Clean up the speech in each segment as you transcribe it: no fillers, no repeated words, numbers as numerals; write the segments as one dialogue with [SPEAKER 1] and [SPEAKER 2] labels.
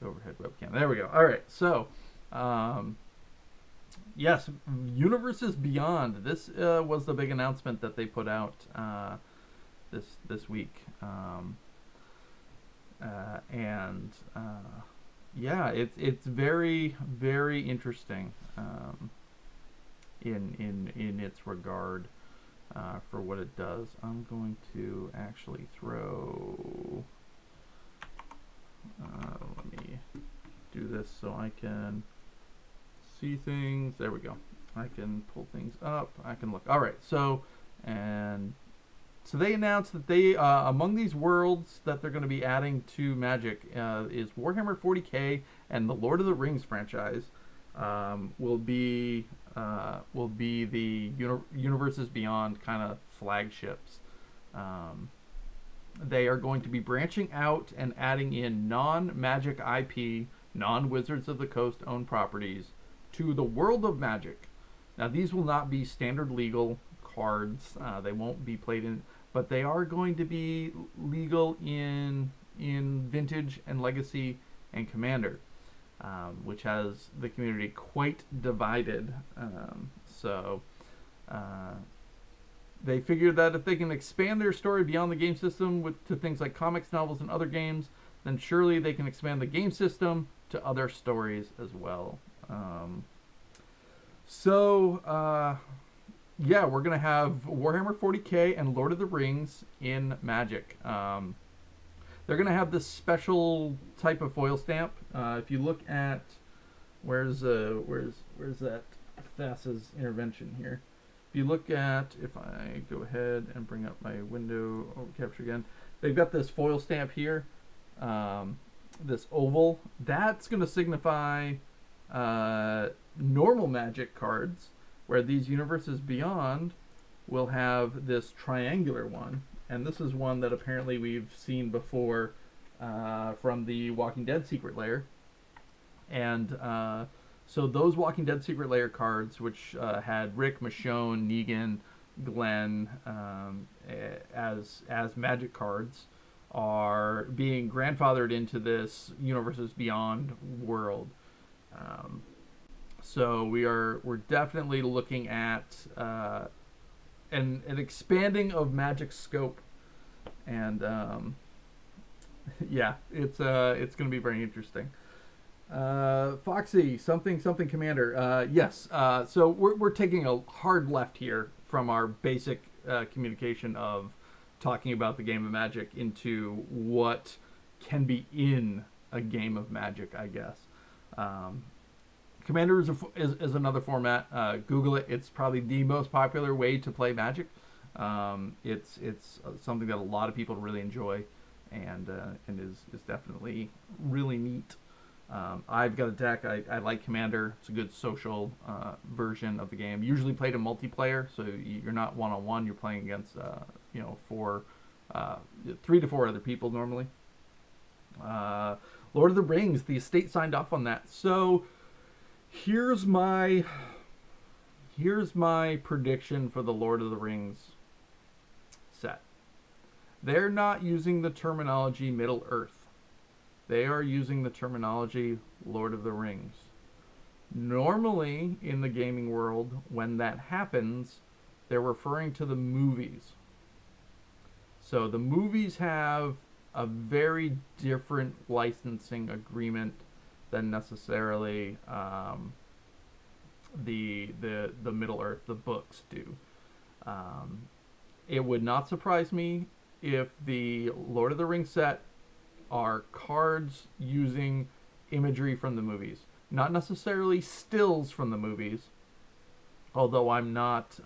[SPEAKER 1] overhead webcam. There we go. All right, so yes, Universes Beyond. This was the big announcement that they put out this week, and yeah, it's very very interesting in its regard for what it does. I'm going to actually throw. Let me do this so I can see things. There we go. I can pull things up. I can look. All right. So they announced that they among these worlds that they're going to be adding to Magic is Warhammer 40k and the Lord of the Rings franchise. Will be the Universes Beyond kind of flagships. They are going to be branching out and adding in non-Magic IP, non-Wizards of the Coast owned properties to the world of Magic. Now, these will not be standard legal cards. They won't be played in, but they are going to be legal in Vintage and Legacy and Commander, which has the community quite divided. So they figured that if they can expand their story beyond the game system to things like comics, novels, and other games, then surely they can expand the game system to other stories as well. Yeah, we're going to have Warhammer 40k and Lord of the Rings in Magic. They're going to have this special type of foil stamp. If you look at where's that Thassa's intervention here? If you look at, if I go ahead and bring up my window capture again, they've got this foil stamp here, this oval. That's going to signify normal Magic cards, where these Universes Beyond will have this triangular one. And this is one that apparently we've seen before from the Walking Dead Secret Lair. And so those Walking Dead Secret Lair cards, which had Rick, Michonne, Negan, Glenn as Magic cards, are being grandfathered into this Universes Beyond world. So we're definitely looking at an expanding of Magic scope, and yeah, it's going to be very interesting. Foxy, something Commander. Yes. So we're taking a hard left here from our basic communication of talking about the game of Magic into what can be in a game of Magic, I guess. Commander is another format. Google it. It's probably the most popular way to play Magic. It's something that a lot of people really enjoy, and is definitely really neat. I've got a deck. I like Commander. It's a good social version of the game. Usually played in multiplayer, so you're not one-on-one. You're playing against 3 to 4 other people normally. Lord of the Rings. The estate signed off on that. So here's my prediction for the Lord of the Rings set. They're not using the terminology Middle Earth. They are using the terminology Lord of the Rings. Normally, in the gaming world, when that happens, they're referring to the movies. So the movies have a very different licensing agreement than necessarily the Middle Earth, the books do. It would not surprise me if the Lord of the Rings set are cards using imagery from the movies, not necessarily stills from the movies. Although I'm not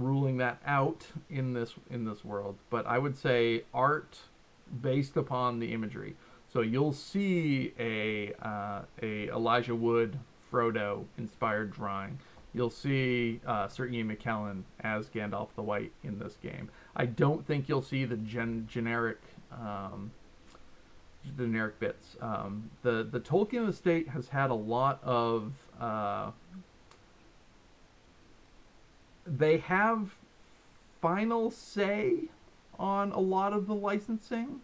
[SPEAKER 1] ruling that out in this world, but I would say art based upon the imagery. So you'll see a Elijah Wood Frodo inspired drawing. You'll see Sir Ian McKellen as Gandalf the White in this game. I don't think you'll see the generic bits. The Tolkien estate has had a lot of they have final say on a lot of the licensing,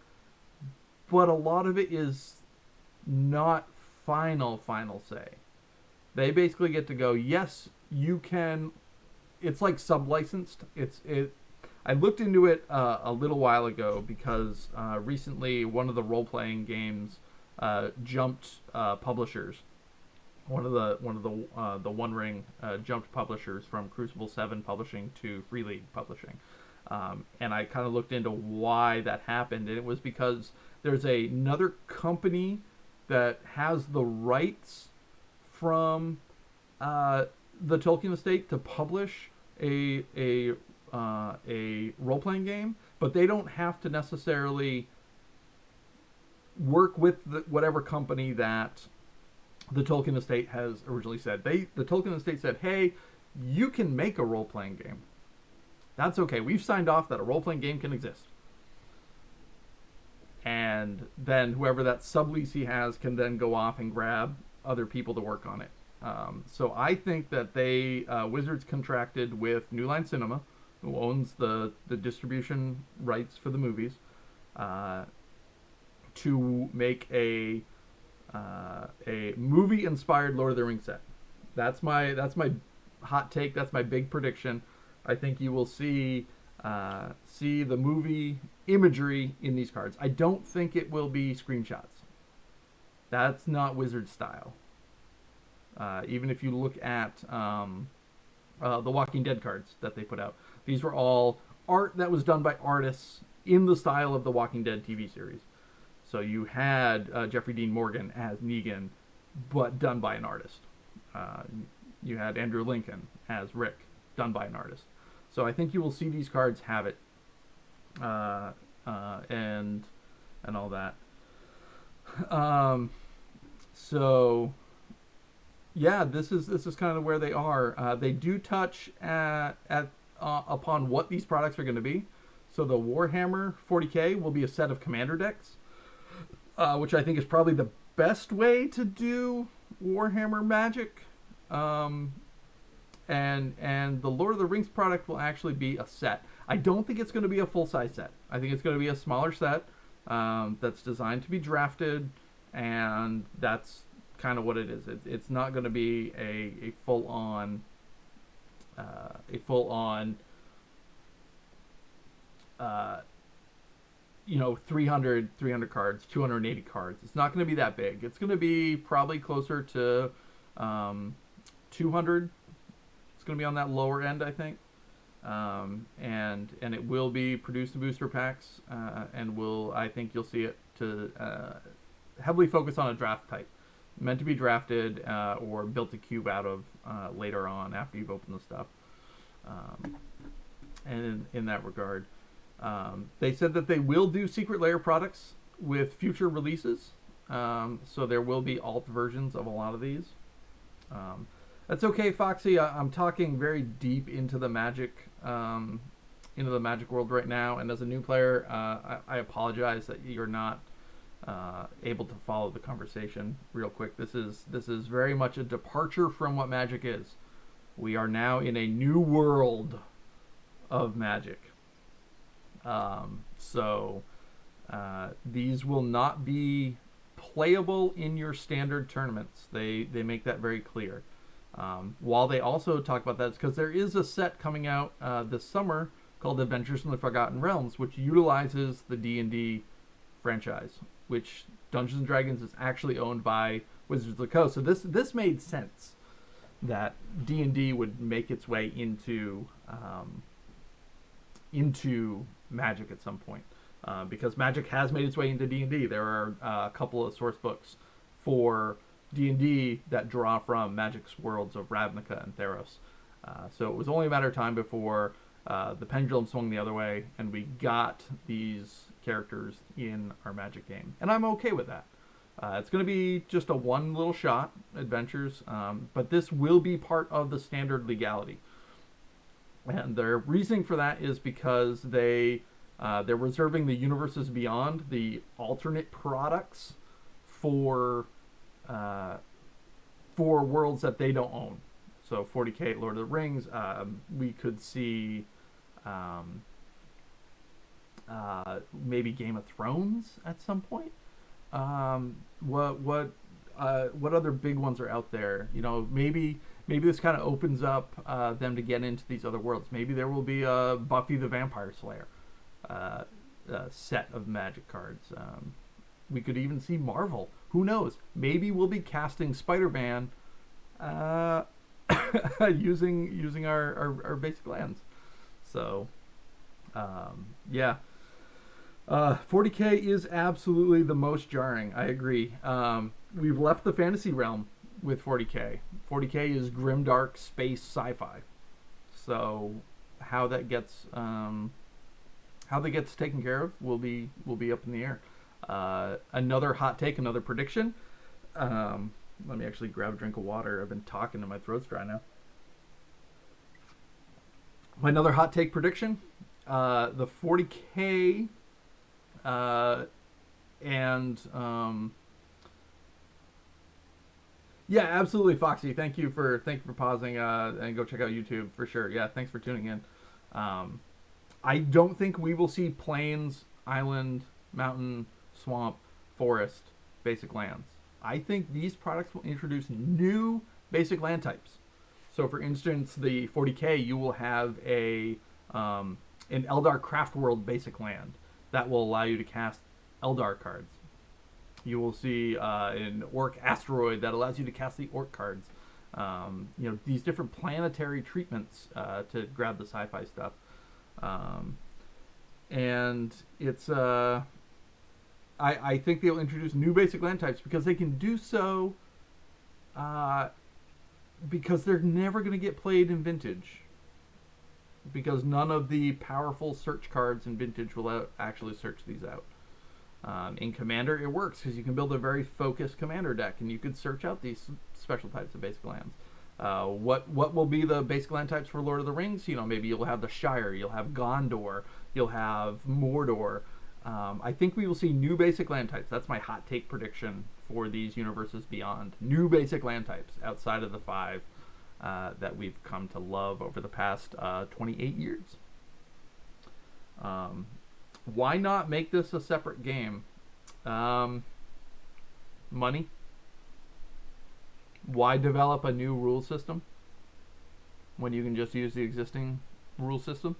[SPEAKER 1] but a lot of it is not final say. They basically get to go, yes, you can. It's like sub-licensed. It. I looked into it a little while ago because recently one of the role-playing games jumped publishers. The One Ring jumped publishers from Crucible 7 Publishing to Free League Publishing. And I kind of looked into why that happened, and it was because there's another company that has the rights from the Tolkien estate to publish a role playing game, but they don't have to necessarily work with whatever company that the Tolkien estate has originally said. The Tolkien estate said, "Hey, you can make a role playing game. That's okay. We've signed off that a role playing game can exist." And then whoever that sublease he has can then go off and grab other people to work on it. So I think that Wizards contracted with New Line Cinema, who owns the distribution rights for the movies, to make a movie inspired Lord of the Rings set. That's my hot take. That's my big prediction. I think you will see the movie imagery in these cards. I don't think it will be screenshots. That's not Wizard style. Even if you look at the Walking Dead cards that they put out, these were all art that was done by artists in the style of the Walking Dead TV series. So you had Jeffrey Dean Morgan as Negan, but done by an artist. You had Andrew Lincoln as Rick, done by an artist. So I think you will see these cards have it, and all that. So yeah, this is kind of where they are. They do touch upon what these products are going to be. So the Warhammer 40K will be a set of commander decks, which I think is probably the best way to do Warhammer Magic. And the Lord of the Rings product will actually be a set. I don't think it's going to be a full-size set. I think it's going to be a smaller set that's designed to be drafted, and that's kind of what it is. It's not going to be a full-on 300 cards, 280 cards. It's not going to be that big. It's going to be probably closer to 200. It's going to be on that lower end, I think. And it will be produced in booster packs, and I think you'll see it to heavily focus on a draft type, meant to be drafted or built a cube out of later on after you've opened the stuff. And in that regard, they said that they will do secret layer products with future releases. So there will be alt versions of a lot of these. That's okay, Foxy. I'm talking very deep into the Magic world right now, and as a new player, I apologize that you're not able to follow the conversation real quick. This is very much a departure from what Magic is. We are now in a new world of Magic. So these will not be playable in your standard tournaments. They make that very clear. While they also talk about that, because there is a set coming out this summer called Adventures from the Forgotten Realms, which utilizes the D&D franchise, which Dungeons and Dragons is actually owned by Wizards of the Coast. So this made sense that D&D would make its way into Magic at some point, because Magic has made its way into D&D. There are a couple of source books for D&D that draw from Magic's worlds of Ravnica and Theros. So it was only a matter of time before the pendulum swung the other way, and we got these characters in our Magic game. And I'm okay with that. It's going to be just a one little shot adventures, but this will be part of the standard legality. And their reasoning for that is because they're reserving the universes beyond, the alternate products, for worlds that they don't own. So 40K Lord of the Rings, we could see maybe Game of Thrones at some point. What other big ones are out there? You know, maybe this kind of opens up them to get into these other worlds. Maybe there will be a Buffy the Vampire Slayer uh, set of Magic cards. We could even see Marvel. Who knows? Maybe we'll be casting Spider-Man uh, using our basic lands. So yeah, 40k is absolutely the most jarring. I agree. We've left the fantasy realm with 40k. 40k is grimdark space sci-fi. So how that gets taken care of will be up in the air. Another hot take, another prediction. Let me actually grab a drink of water. I've been talking and my throat's dry now. Another hot take prediction. The 40k and yeah, absolutely, Foxy. Thank you for pausing and go check out YouTube for sure. Yeah, thanks for tuning in. I don't think we will see plains, island, mountain, swamp, forest, basic lands. I think these products will introduce new basic land types. So, for instance, the 40k, you will have an Eldar Craft World basic land that will allow you to cast Eldar cards. You will see an Orc Asteroid that allows you to cast the Orc cards. These different planetary treatments to grab the sci-fi stuff. And it's I think they'll introduce new basic land types because they can do so because they're never going to get played in Vintage. Because none of the powerful search cards in Vintage will actually search these out. In Commander, it works because you can build a very focused Commander deck, and you could search out these special types of basic lands. What will be the basic land types for Lord of the Rings? Maybe you'll have the Shire, you'll have Gondor, you'll have Mordor. I think we will see new basic land types. That's my hot take prediction for these universes beyond. New basic land types outside of the 5 that we've come to love over the past 28 years. Why not make this a separate game? Money. Why develop a new rule system when you can just use the existing rule system?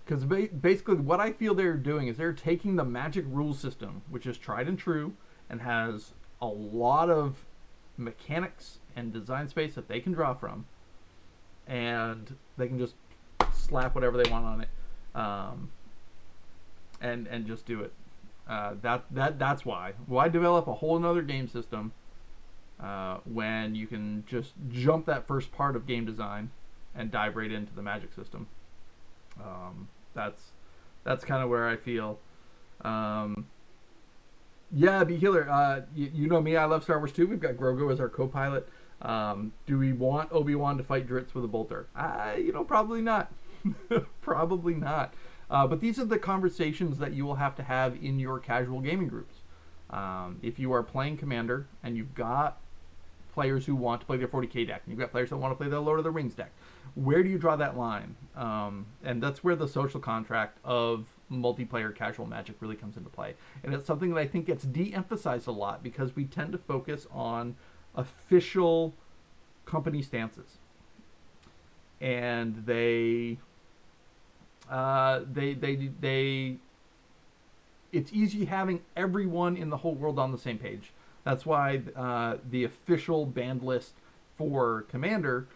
[SPEAKER 1] Because basically what I feel they're doing is they're taking the Magic rule system, which is tried and true and has a lot of mechanics and design space that they can draw from, and they can just slap whatever they want on it, and just do it. That's why develop a whole another game system when you can just jump that first part of game design and dive right into the Magic system. That's kind of where I feel. Yeah, B Healer. You know me. I love Star Wars too. We've got Grogu as our co-pilot. Do we want Obi-Wan to fight Dritz with a bolter? Probably not. Probably not. But these are the conversations that you will have to have in your casual gaming groups. If you are playing Commander and you've got players who want to play their 40k deck, and you've got players that want to play their Lord of the Rings deck, where do you draw that line? And that's where the social contract of multiplayer casual Magic really comes into play. And it's something that I think gets de-emphasized a lot because we tend to focus on official company stances. And they it's easy having everyone in the whole world on the same page. That's why the official banned list for Commander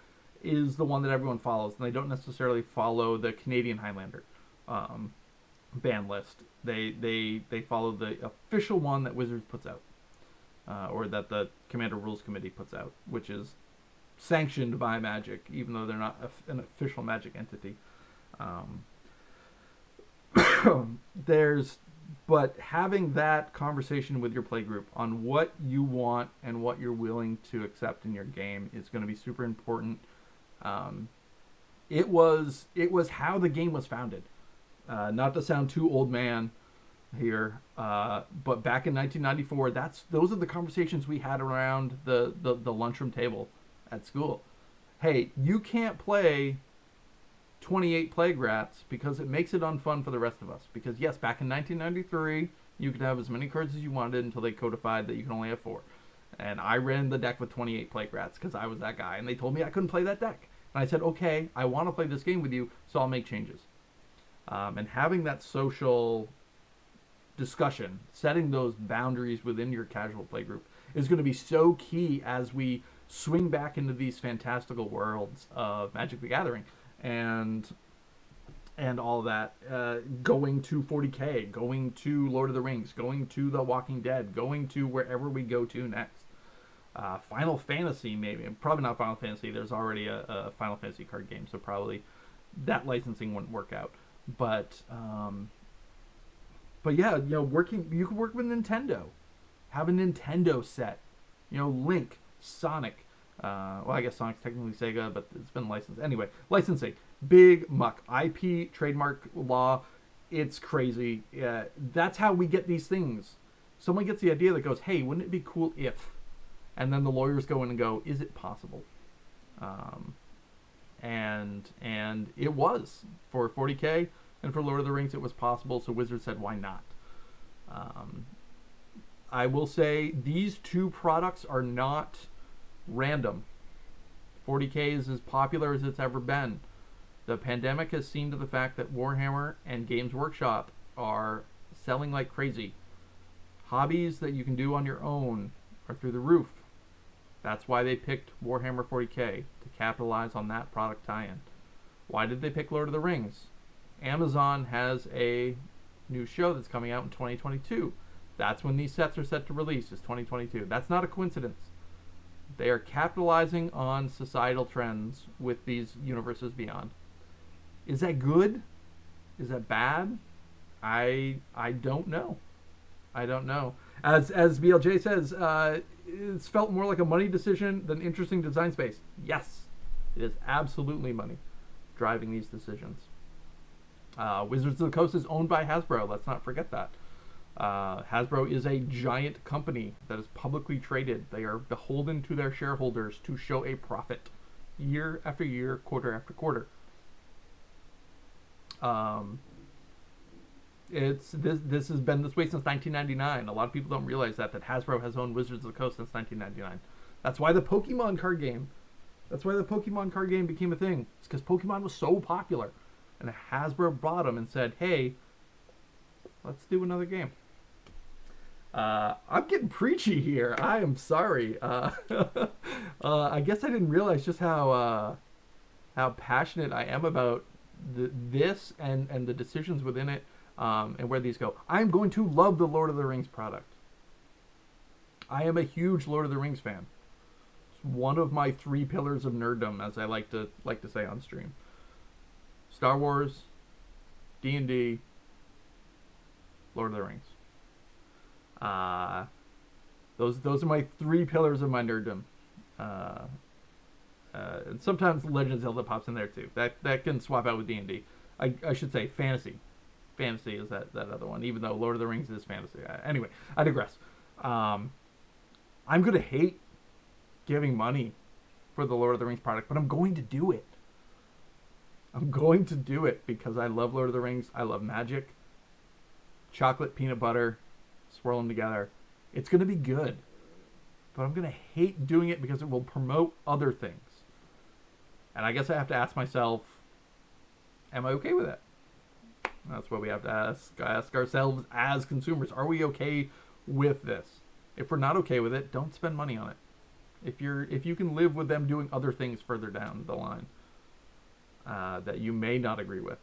[SPEAKER 1] is the one that everyone follows, and they don't necessarily follow the Canadian Highlander ban list. They follow the official one that Wizards puts out, or that the Commander Rules Committee puts out, which is sanctioned by Magic, even though they're not an official Magic entity. But having that conversation with your play group on what you want and what you're willing to accept in your game is going to be super important. It was how the game was founded. Not to sound too old man here, but back in 1994, those are the conversations we had around the lunchroom table at school. Hey, you can't play 28 Plague Rats because it makes it unfun for the rest of us. Because yes, back in 1993, You could have as many cards as you wanted until they codified that you can only have 4. And I ran the deck with 28 Plague Rats because I was that guy. And they told me I couldn't play that deck. And I said, okay, I want to play this game with you, so I'll make changes. And having that social discussion, setting those boundaries within your casual play group is going to be so key as we swing back into these fantastical worlds of Magic the Gathering and all of that, going to 40K, going to Lord of the Rings, going to The Walking Dead, going to wherever we go to next. Final Fantasy, maybe. Probably not Final Fantasy. There's already a Final Fantasy card game, so probably that licensing wouldn't work out. But yeah, you can work with Nintendo. Have a Nintendo set. Link, Sonic. Well, I guess Sonic's technically Sega, but it's been licensed. Anyway, licensing. Big muck. IP, trademark law. It's crazy. That's how we get these things. Someone gets the idea that goes, hey, wouldn't it be cool if? And then the lawyers go in and go, is it possible? And it was. For 40K and for Lord of the Rings, it was possible, so Wizards said, why not? I will say these two products are not random. 40K is as popular as it's ever been. The pandemic has seen to the fact that Warhammer and Games Workshop are selling like crazy. Hobbies that you can do on your own are through the roof. That's why they picked Warhammer 40K, to capitalize on that product tie-in. Why did they pick Lord of the Rings? Amazon has a new show that's coming out in 2022. That's when these sets are set to release, is 2022. That's not a coincidence. They are capitalizing on societal trends with these universes beyond. Is that good? Is that bad? I don't know. I don't know. As BLJ says, it's felt more like a money decision than interesting design space. Yes, it is absolutely money driving these decisions. Wizards of the Coast is owned by Hasbro. Let's not forget that. Hasbro is a giant company that is publicly traded. They are beholden to their shareholders to show a profit year after year, quarter after quarter. This has been this way since 1999. A lot of people don't realize that Hasbro has owned Wizards of the Coast since 1999. That's why the Pokemon card game became a thing. It's because Pokemon was so popular, and Hasbro bought them and said, "Hey, let's do another game." I'm getting preachy here. I am sorry. I guess I didn't realize just how passionate I am about this and the decisions within it, and where these go. I'm going to love the Lord of the Rings product. I am a huge Lord of the Rings fan. It's one of my 3 pillars of nerddom, as I like to say on stream. Star Wars, D&D, Lord of the Rings. Those are my 3 pillars of my nerddom. And sometimes Legend of Zelda pops in there too. That can swap out with D&D. I should say fantasy. Fantasy is that other one, even though Lord of the Rings is fantasy. Anyway, I digress. I'm going to hate giving money for the Lord of the Rings product, but I'm going to do it. I'm going to do it because I love Lord of the Rings. I love magic. Chocolate, peanut butter, swirl them together. It's going to be good. But I'm going to hate doing it because it will promote other things. And I guess I have to ask myself, am I okay with it? That's what we have to ask ourselves as consumers. Are we okay with this? If we're not okay with it, don't spend money on it. If you can live with them doing other things further down the line that you may not agree with,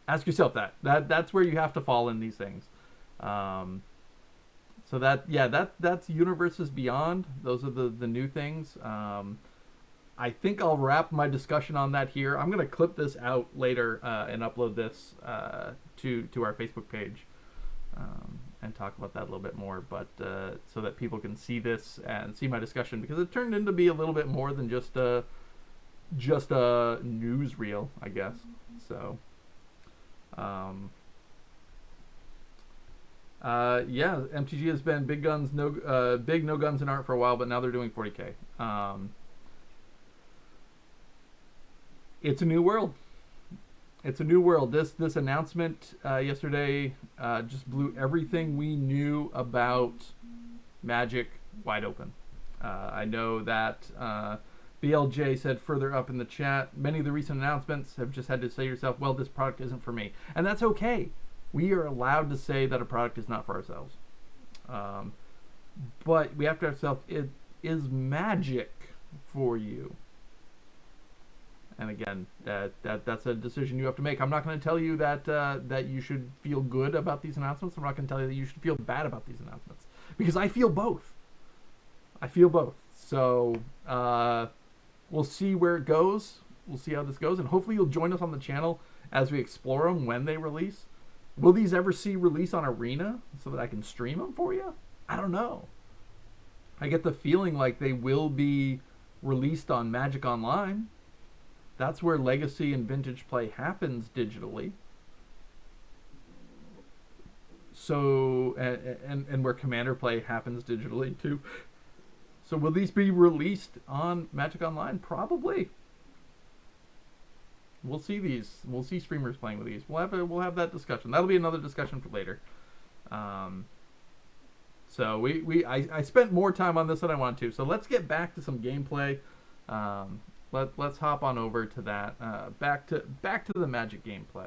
[SPEAKER 1] ask yourself that. That's where you have to fall in these things. So that's Universes Beyond. Those are the new things. I think I'll wrap my discussion on that here. I'm going to clip this out later and upload this to our Facebook page and talk about that a little bit more, but so that people can see this and see my discussion, because it turned into be a little bit more than just a newsreel, I guess. So MTG has been big no guns in art for a while, but now they're doing 40K. It's a new world. it's a new world. This announcement yesterday just blew everything we knew about Magic wide open. I know that BLJ said further up in the chat, many of the recent announcements have just had to say to yourself, well, this product isn't for me. And that's okay. We are allowed to say that a product is not for ourselves. But we have to ask ourselves, is Magic for you? And again, that's a decision you have to make. I'm not going to tell you that you should feel good about these announcements. I'm not going to tell you that you should feel bad about these announcements, because I feel both. I feel both. So we'll see where it goes. We'll see how this goes, and hopefully you'll join us on the channel as we explore them when they release. Will these ever see release on Arena so that I can stream them for you? I don't know. I get the feeling like they will be released on Magic Online. That's where Legacy and Vintage play happens digitally. So, and where Commander play happens digitally too. So will these be released on Magic Online? Probably. We'll see these. We'll see streamers playing with these. We'll have that discussion. That'll be another discussion for later. So I spent more time on this than I want to. So let's get back to some gameplay. Let's hop on over to that. Back to the Magic gameplay.